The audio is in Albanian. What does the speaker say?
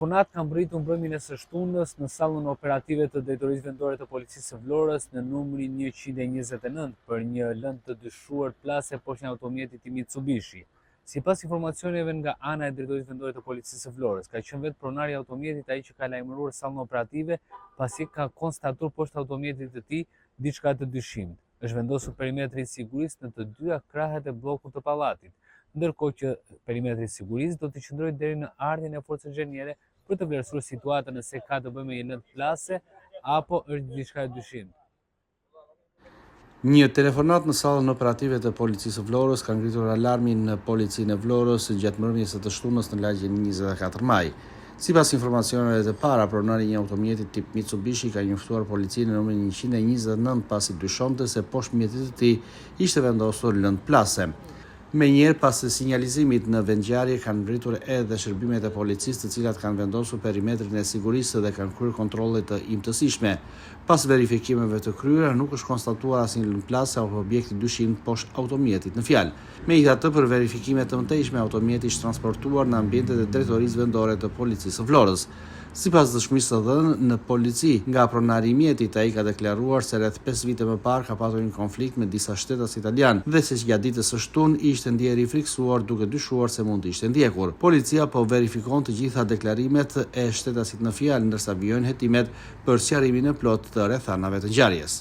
Punat kanë mbritur mbrëmjen e së shtunës në sallën operative të Drejtorisë Vendore të Policisë së Vlorës në numrin 129 për një lëndë të dyshuar plase poshtë një automjeti Mitsubishi. Sipas informacioneve nga ana e Drejtorisë Vendore të Policisë së Vlorës, ka qenë vetë pronari i automjetit ai që ka lajmëruar sallën operative pasi ka konstatuar poshtë automjetit të tij diçka të dyshimt. Është vendosur perimetri i sigurisë në të dyja krahet e bllokut të pallatit, ndërkohë që perimetri i sigurisë do të qëndrojë deri në ardhjën e forcës inxhiniere për të vlerësuar situatën nëse ka të bëjë me një lëndë plase apo është diçka e dyshimt. Një telefonat në sallën operative të Policisë së Vlorës ka ngritur alarmin në Policinë e Vlorës gjatë mbrëmjes së të shtunës në lagjen 24 maj. Sipas informacioneve të para, pronari i një automjeti tip Mitsubishi ka njoftuar policinë në numrin 129 pasi dyshonte se poshtë mjetit të tij ishte vendosur lëndë plase. Menjëherë pas sinjalizimit në vendngjarje kanë ngritur edhe shërbimet e policisë, të cilat kanë vendosur perimetrin e sigurisë dhe kanë kryer kontrolle të imtësishme. Pas verifikimeve të kryera, nuk është konstatuar asnjë lëndë plase apo objekti dyshim poshtë automjetit në fjalë. Megjithatë, për verifikime të mëtejshme, automjeti ishte transportuar në ambientet e Drejtorisë Vendore të Policisë së Vlorës. Sipas dëshmisë së dhënë në polici nga pronari i mjetit, ai ka deklaruar se rreth 5 vite më parë ka patur një konflikt me disa shtetas italian dhe se gjatë ditës së shtunë ishte ndjerë i friksuar duke dyshuar se mund të ishte ndjekur. Policia po verifikon të gjitha deklarimet e shtetasit në fjalë ndërsa vijojnë hetimet për sqarimin e plotë të rrethanave të ngjarjes.